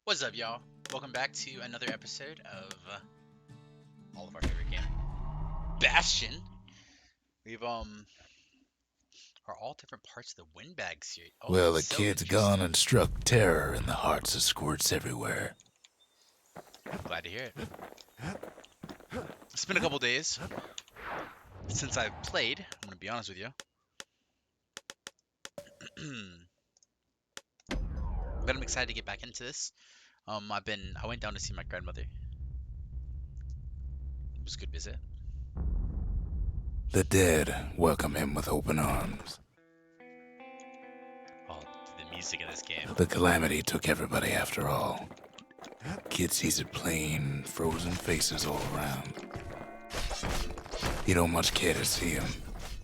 What's up, y'all? Welcome back to another episode of all of our favorite game, Bastion. We've are all different parts of the Windbag series. Oh, Well, that's the so kid's gone interesting. and struck terror in the hearts of squirts everywhere. Glad to hear it. It's been a couple days since I've played. I'm gonna be honest with you, but I'm excited to get back into this. I went down to see my grandmother. It was a good visit. The dead welcome him with open arms. Oh, the music in this game. The calamity took everybody after all. Kid sees it plain, frozen faces all around. You don't much care to see him.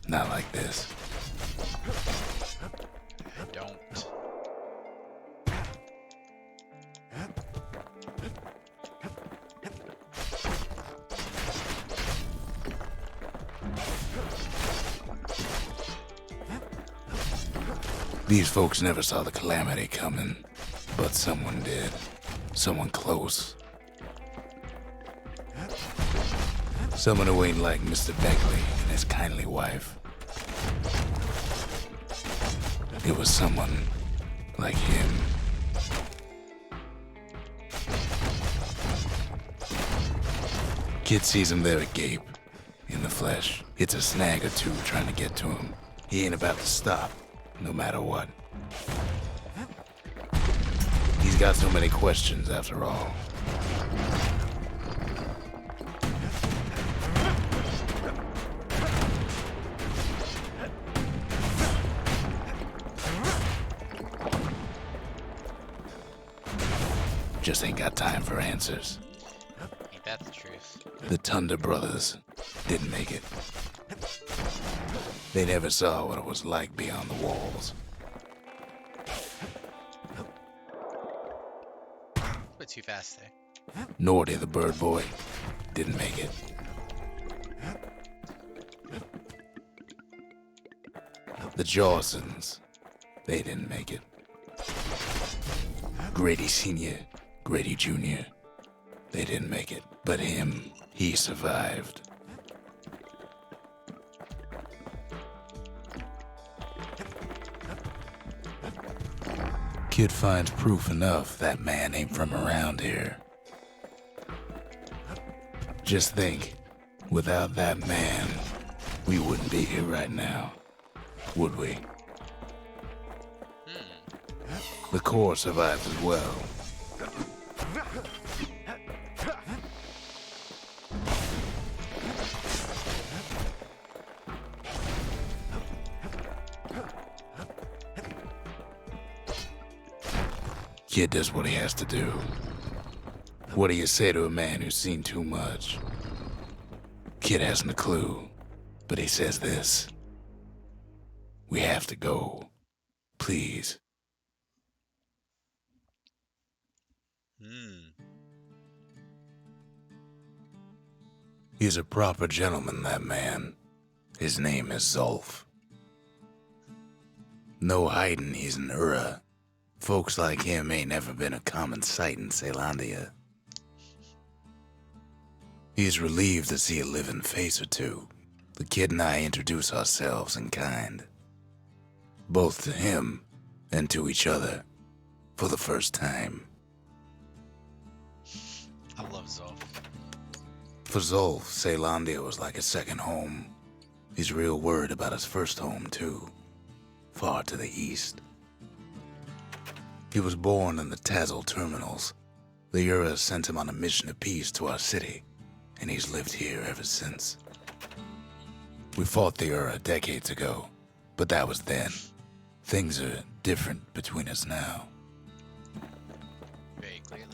Not like this. I don't. These folks never saw the calamity coming, but someone did. Someone close. Someone who ain't like Mr. Beckley and his kindly wife. It was someone like him. Kid sees him there agape, in the flesh. It's a snag or two trying to get to him. He ain't about to stop, no matter what. He's got so many questions after all. Just ain't got time for answers. Ain't that the truth? The Thunder brothers didn't make it. They never saw what it was like beyond the walls. Went too fast there. Nor did the bird boy. Didn't make it. The Jawsons, they didn't make it. Grady Sr., Grady Jr., they didn't make it. But him, he survived. Kid finds proof enough that man ain't from around here. Just think, without that man, we wouldn't be here right now, would we? The core survives as well. Kid does what he has to do. What do you say to a man who's seen too much? Kid hasn't a clue, but he says this. We have to go. Please. He's a proper gentleman, that man. His name is Zolf. No hiding he's an Ura. Folks like him ain't never been a common sight in Caelondia. He's relieved to see a living face or two. The kid and I introduce ourselves in kind. Both to him and to each other. For the first time. I love Zolf. For Zolf, Caelondia was like a second home. He's real worried about his first home, too. Far to the east. He was born in the Tazzle terminals. The Ura sent him on a mission of peace to our city, and he's lived here ever since. We fought the Ura decades ago, but that was then. Things are different between us now. Very clearly.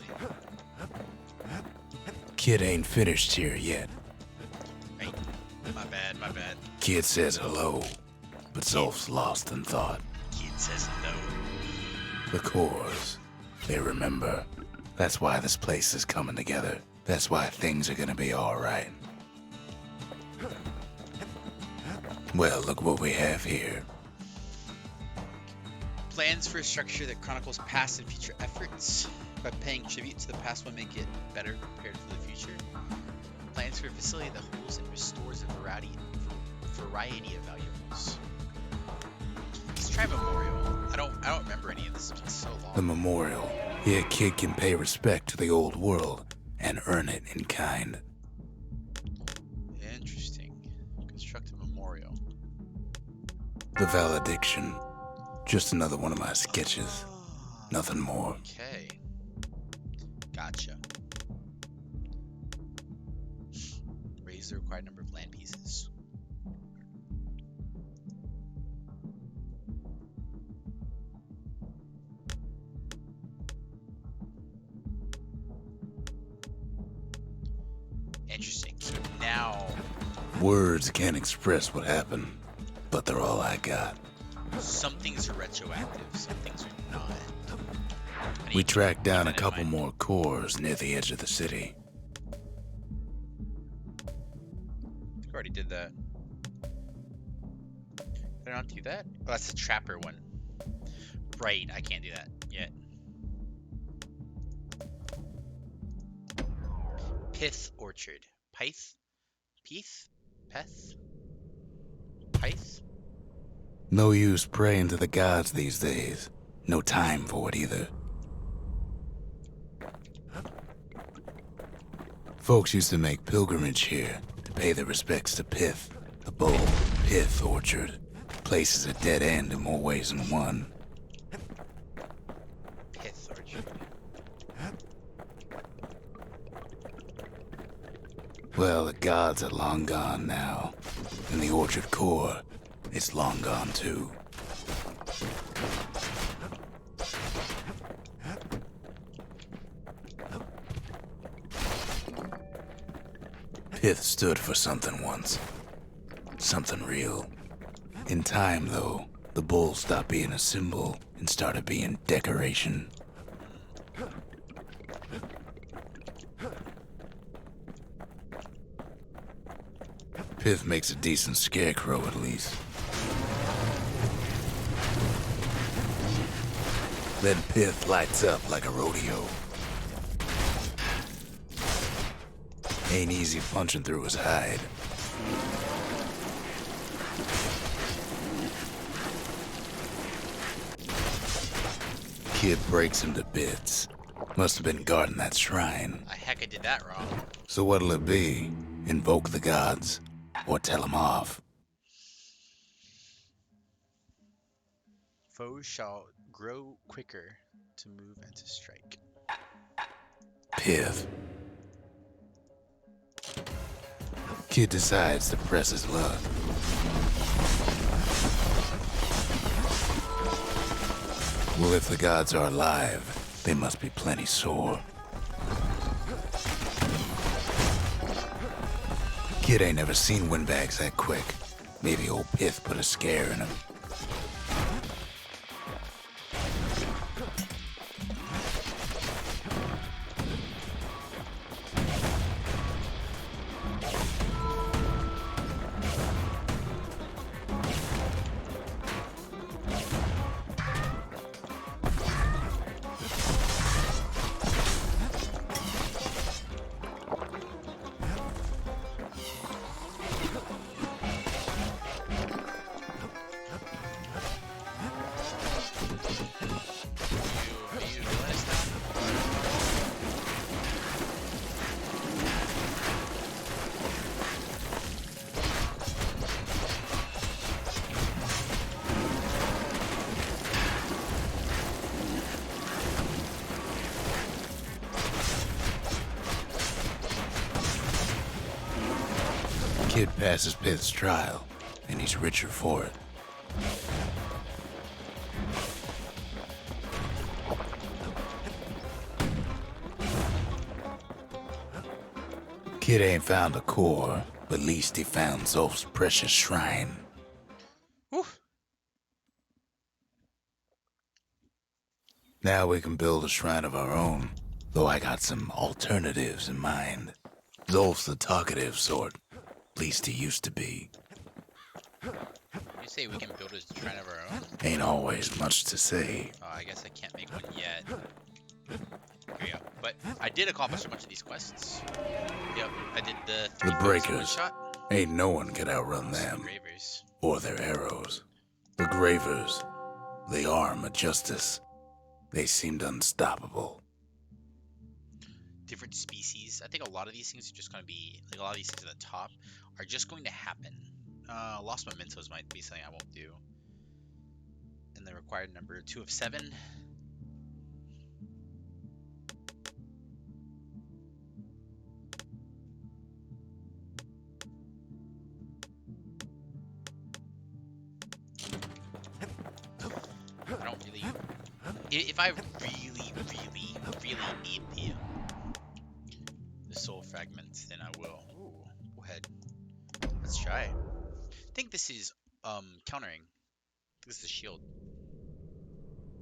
Kid ain't finished here yet. Right. My bad, my bad. Kid says hello, but Zolf's lost in thought. Kid says no. The cores, they remember. That's why this place is coming together. That's why things are gonna be alright. Well, look what we have here. Plans for a structure that chronicles past and future efforts. By paying tribute to the past, one may get better prepared for the future. Plans for a facility that holds and restores a variety of valuables. Let's try memorial. I don't remember any of this. It's been so long. The memorial. Here, a kid can pay respect to the old world and earn it in kind. Interesting. Construct a memorial. The valediction. Just another one of my sketches. Nothing more. Okay. Gotcha. Raise the required number of land pieces. Interesting. So now Words can't express what happened, but they're all I got. some things are retroactive, some things are not. We tracked down a keep that in couple mind. more cores near the edge of the city. I think I already did that. Did I not do that? Oh, that's the trapper one. Right, I can't do that yet. Pith orchard. Pith? Peath? Peth? Pith? No use praying to the gods these days. No time for it either. Folks used to make pilgrimage here to pay their respects to Pith, the bold Pith orchard. Place is a dead end in more ways than one. Pith orchard. Well, the gods are long gone now, and the orchard core, it's long gone too. Pith stood for something once. Something real. In time, though, the bull stopped being a symbol and started being decoration. Pith makes a decent scarecrow, at least. Then Pith lights up like a rodeo. Ain't easy punching through his hide. Kid breaks him to bits. Must have been guarding that shrine. Heck, I did that wrong. So what'll it be? Invoke the gods? Or tell them off? Foes shall grow quicker to move and to strike. Pith. Kid decides to press his luck. Well, if the gods are alive, they must be plenty sore. Kid ain't never seen windbags that quick. Maybe old Pith put a scare in him. Are you doing this now? Kid passes Pith's trial, and he's richer for it. Kid ain't found a core, but at least he found Zolf's precious shrine. Whew. Now we can build a shrine of our own, though I got some alternatives in mind. Zolf's the talkative sort, at least he used to be. You say we can build a shrine of our own? Ain't always much to say. Oh, I guess I can't make one yet. Here we go. But I did accomplish a bunch of these quests. Yep, I did the The 3 foes one breakers. shot. Ain't no one can outrun them. Gravers. Or their arrows. The Gravers. They are my justice. They seemed unstoppable. Different species. I think a lot of these things are just going to be, like a lot of these things at the top are just going to happen. Lost Mementos might be something I won't do. And the required number 2 of 7. I don't really... If I really need the soul fragments, then I will. Ooh, go ahead. Let's try. I think this is countering. This is a shield.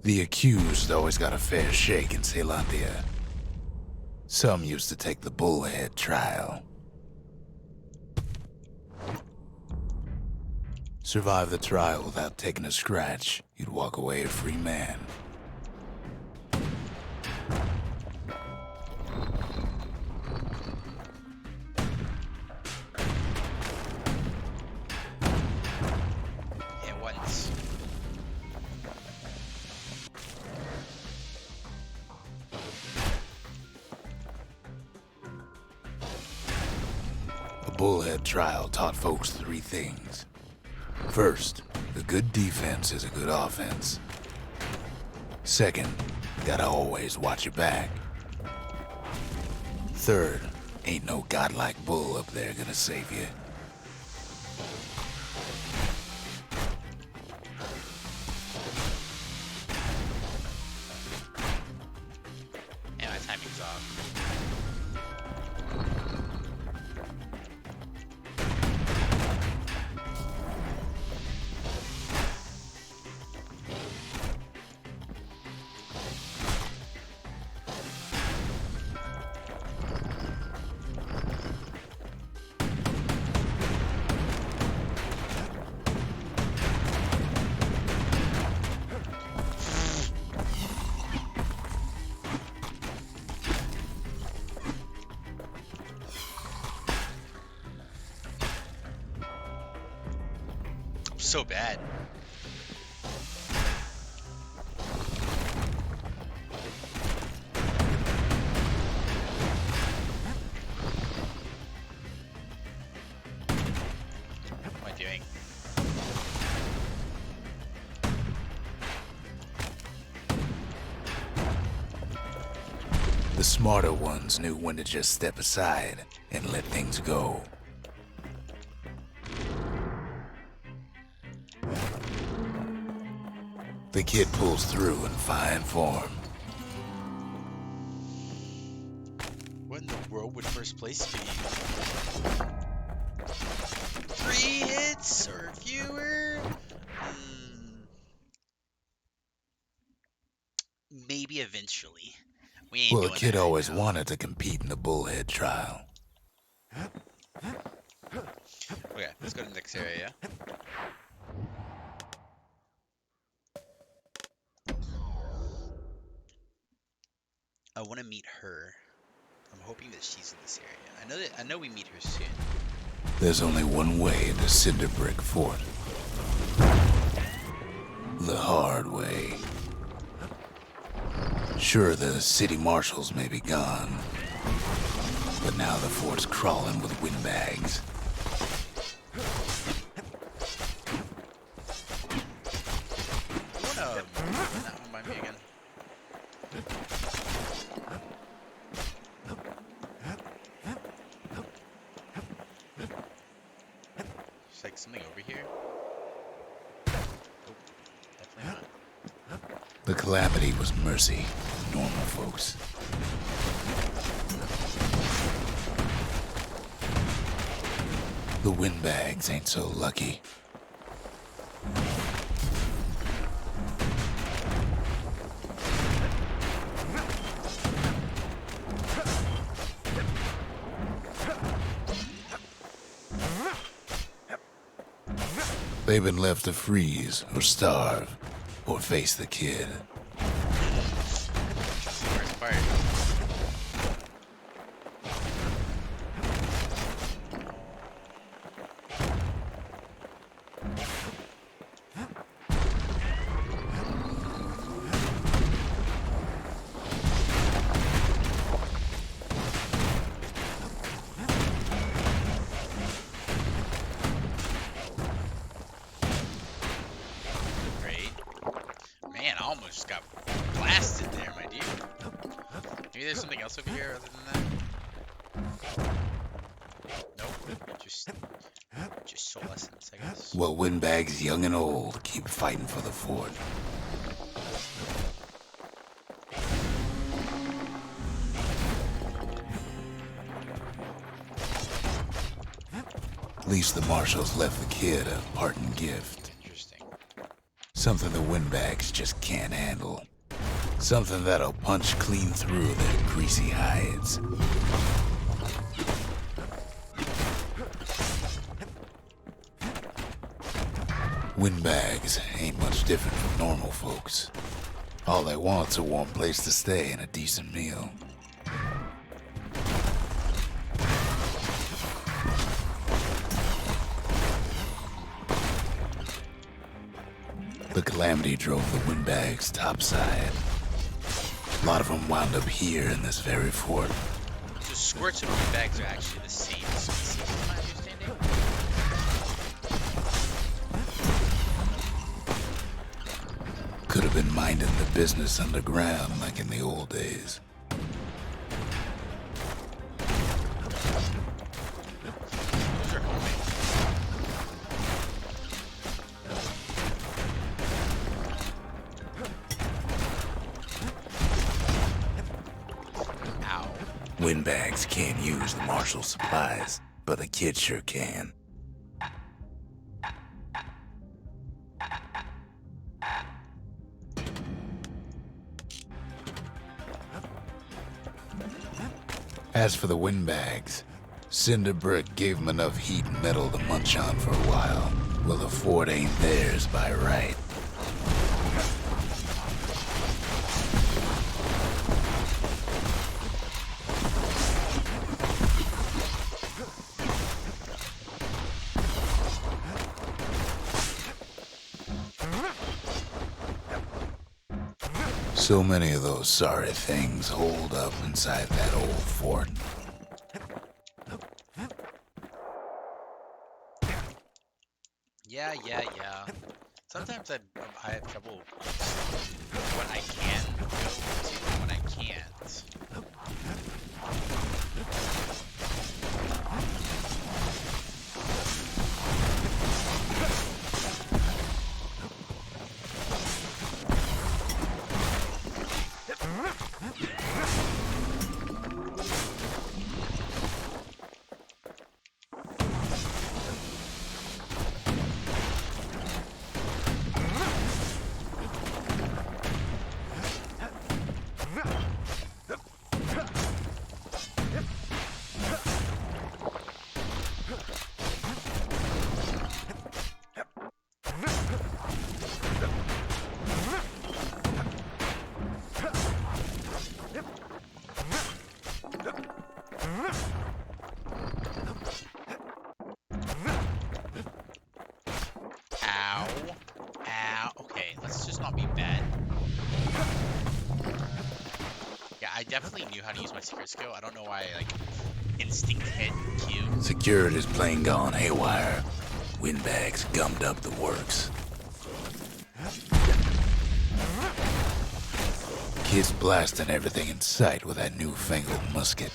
The accused always got a fair shake in Ceylondia. Some used to take the bullhead trial. Survive the trial without taking a scratch, you'd walk away a free man. Yeah, once. The bullhead trial taught folks 3 things. First, a good defense is a good offense. Second, gotta always watch your back. Third, ain't no godlike bull up there gonna save you. And my timing's off. So bad. What am I doing? The smarter ones knew when to just step aside and let things go. The kid pulls through in fine form. What in the world would first place be? 3 hits or fewer? Maybe eventually. We ain't Well, the doing kid that right always now. wanted to compete in the bullhead trial. Okay, let's go to the next area. I want to meet her. I'm hoping that she's in this area. I know we meet her soon. There's only one way to Cinderbrick Fort. The hard way. Sure, the city marshals may be gone, but now the fort's crawling with windbags. You wanna run that one by me again? There's like something over here. Oh, definitely not. The calamity was mercy to normal folks. The windbags ain't so lucky. They've been left to freeze or starve or face the kid. That's the worst part. Man, I almost got blasted there, my dude. Maybe there's something else over here other than that. Nope. Just soul essence, I guess. Well, windbags young and old keep fighting for the fort. At least the marshals left the kid a parting gift. Interesting. Something the windbags just can't handle. Something that'll punch clean through their greasy hides. Windbags ain't much different from normal folks. All they want's a warm place to stay and a decent meal. The calamity drove the windbags topside. A lot of them wound up here in this very fort. So squirts and windbags are actually the same species, is my understanding? Could have been minding the business underground like in the old days. Those are homemade. Ow. Windbags can't use the marshal supplies, but the kid sure can. As for the windbags, Cinderbrick gave them enough heat and metal to munch on for a while. Well, the fort ain't theirs by right. So many of those sorry things holed up inside that old fort. Yeah. Sometimes I have trouble when I can go to and when I can't. Okay, let's just not be bad. Yeah, I definitely knew how to use my secret skill. I don't know why I, instinct hit Q. Security's plain gone haywire. Windbags gummed up the works. Kid's blasting everything in sight with that newfangled musket.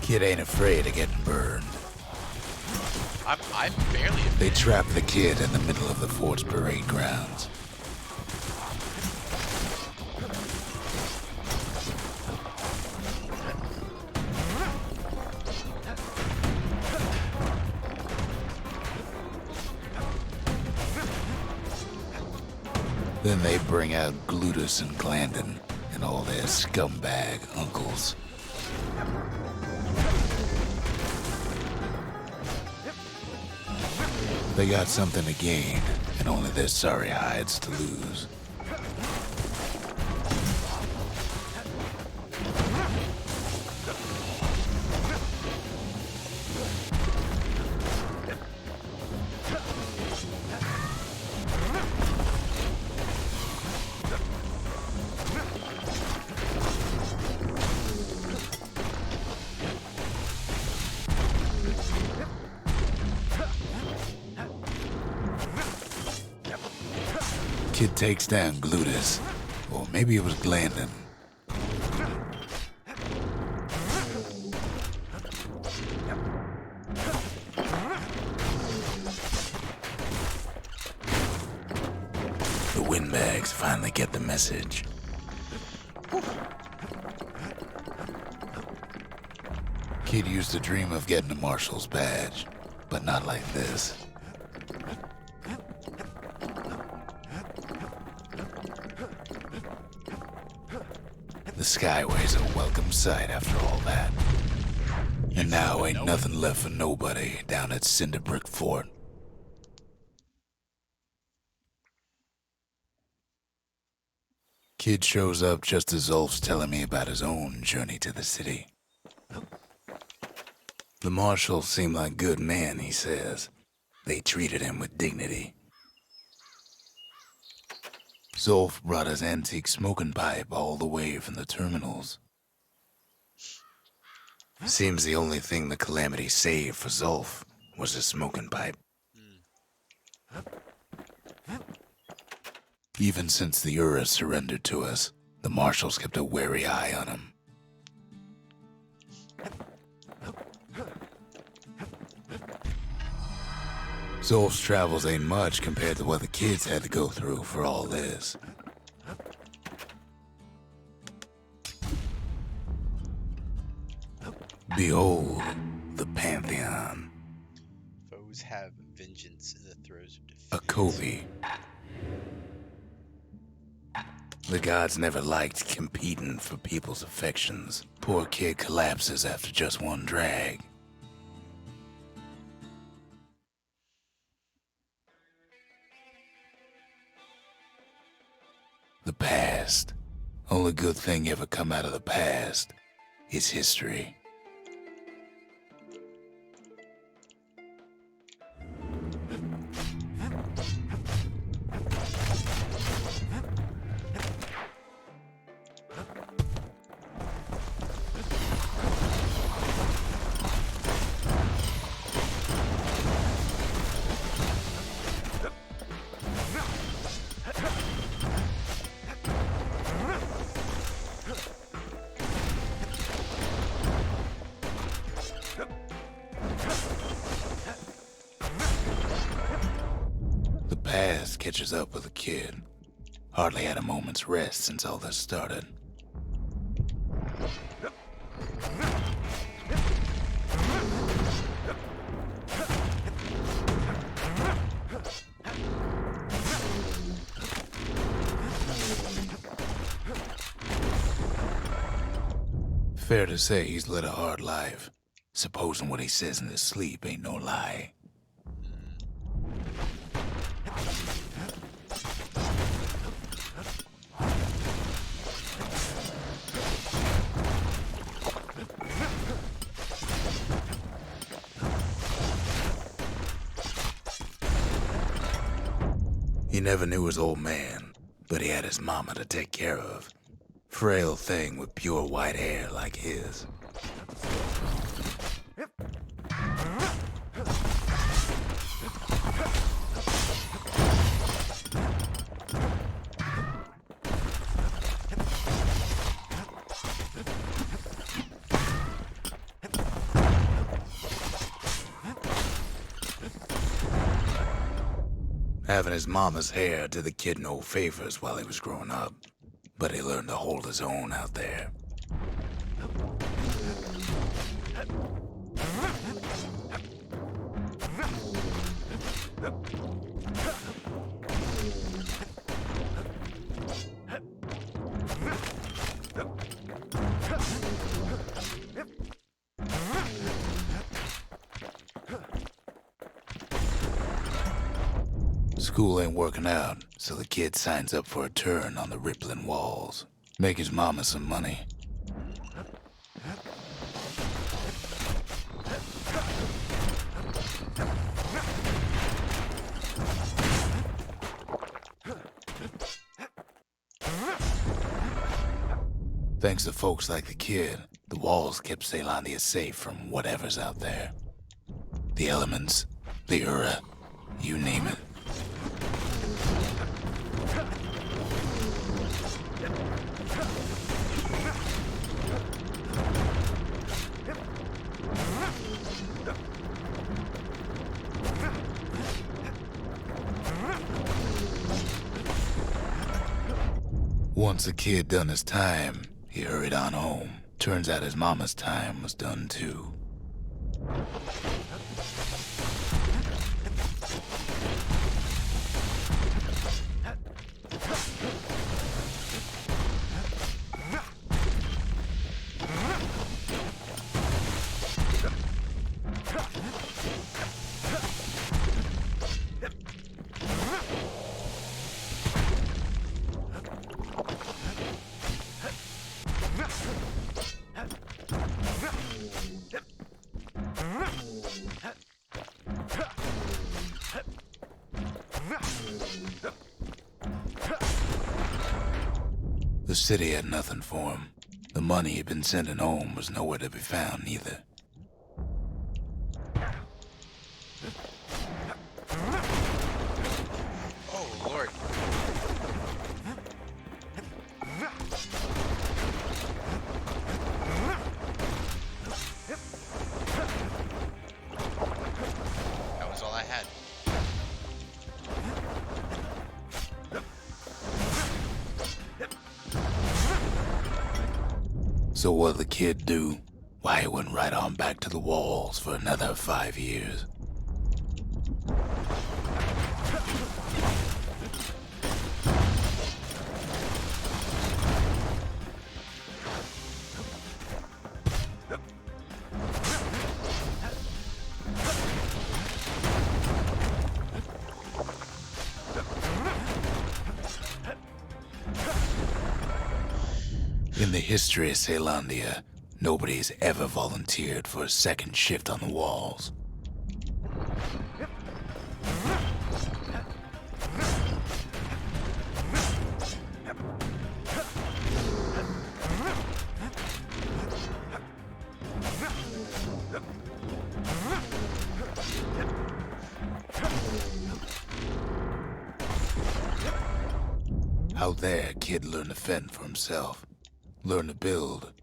Kid ain't afraid of getting burned. I'm barely afraid. They trapped the kid in the middle of the fort's parade grounds. Then they bring out Glutus and Glandon and all their scumbag uncles. They got something to gain, and only their sorry hides to lose. Kid takes down Glutus, or maybe it was Glandon. The windbags finally get the message. Kid used to dream of getting a marshal's badge, but not like this. The Skyway's a welcome sight after all that. And now ain't nothing left for nobody down at Cinderbrick Fort. Kid shows up just as Ulf's telling me about his own journey to the city. The marshals seem like good men, he says. They treated him with dignity. Zolf brought his antique smoking pipe all the way from the terminals. Seems the only thing the Calamity saved for Zolf was his smoking pipe. Even since the Ura surrendered to us, the marshals kept a wary eye on him. Zolf's travels ain't much compared to what the kids had to go through for all this. Behold, the Pantheon. Foes have vengeance in the throes of defeat. A Covey. The gods never liked competing for people's affections. Poor kid collapses after just one drag. The past. Only good thing ever come out of the past is history. Past catches up with the kid. Hardly had a moment's rest since all this started. Fair to say he's led a hard life, supposing what he says in his sleep ain't no lie. He never knew his old man, but he had his mama to take care of. Frail thing with pure white hair like his. Having his mama's hair did the kid no favors while he was growing up, but he learned to hold his own out there. School ain't working out, so the kid signs up for a turn on the rippling walls. Make his mama some money. Thanks to folks like the kid, the walls kept Caelondia safe from whatever's out there. The elements, the Ura, you name it. Once the kid done his time, he hurried on home. Turns out his mama's time was done too. The city had nothing for him. The money he'd been sending home was nowhere to be found either. Oh, Lord. That was all I had. So what'd the kid do? Why, he went right on back to the walls for another 5 years. In the history of Caelondia, nobody's ever volunteered for a second shift on the walls. Out there, kid learned to fend for himself. Learn to build,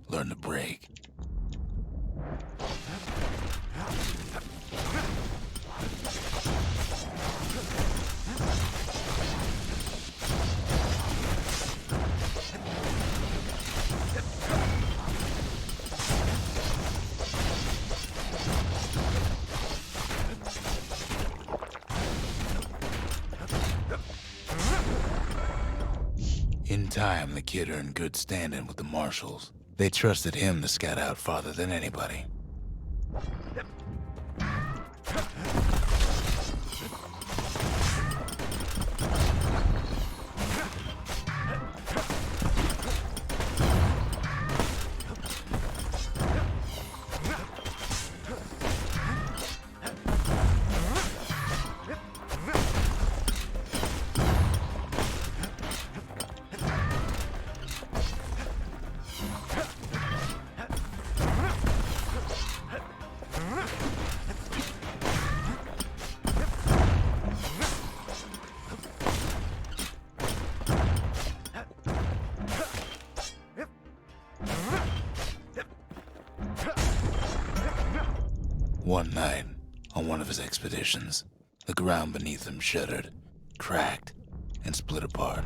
learn to break. In time, the kid earned good standing with the marshals. They trusted him to scout out farther than anybody. One night, on one of his expeditions, the ground beneath him shuddered, cracked, and split apart.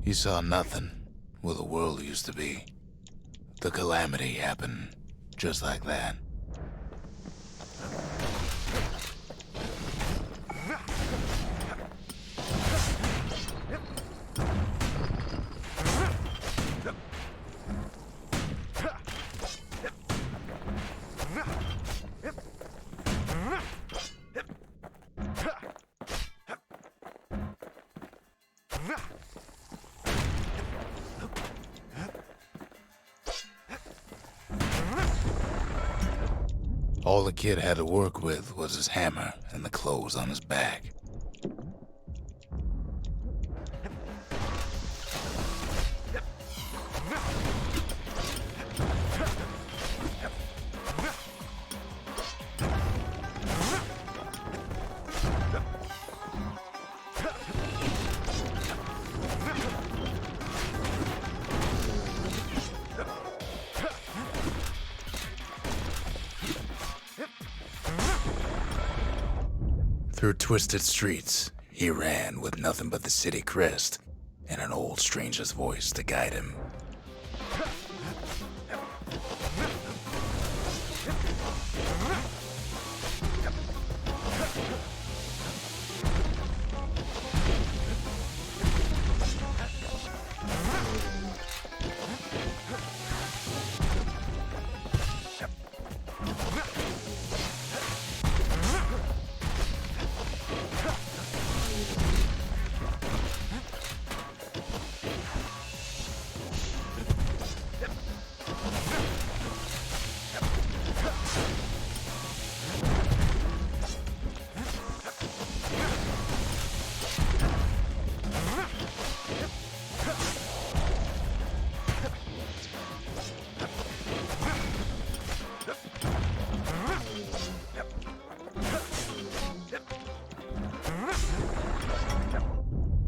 He saw nothing where the world used to be. The calamity happened just like that. All the kid had to work with was his hammer and the clothes on his back. Through twisted streets, he ran with nothing but the city crest and an old stranger's voice to guide him.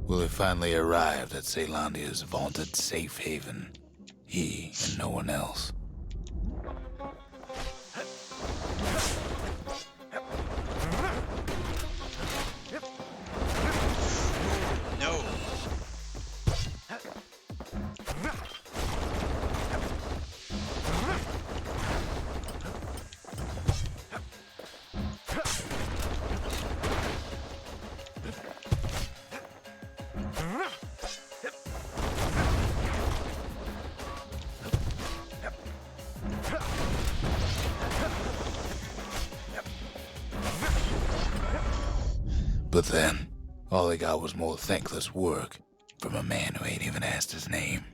Willie finally arrived at Ceylandia's vaunted safe haven. He and no one else. No. But then, all he got was more thankless work from a man who ain't even asked his name.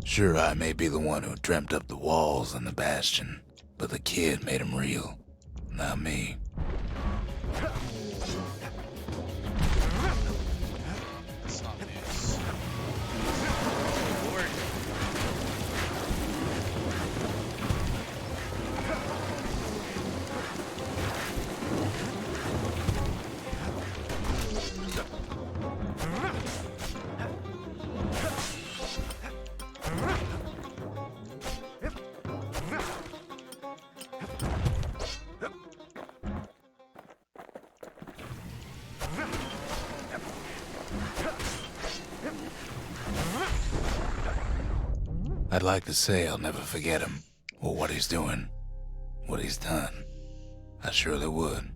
Sure, I may be the one who dreamt up the walls and the Bastion, but the kid made them real, not me. That's not news. Lord. I'd like to say I'll never forget him, or what he's doing, what he's done. I surely would.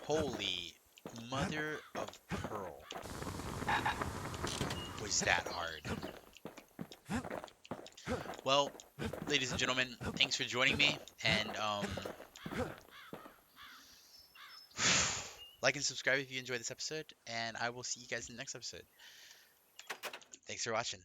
Holy mother of pearl. Was that hard? Well, ladies and gentlemen, thanks for joining me, and like and subscribe if you enjoyed this episode, and I will see you guys in the next episode. Thanks for watching.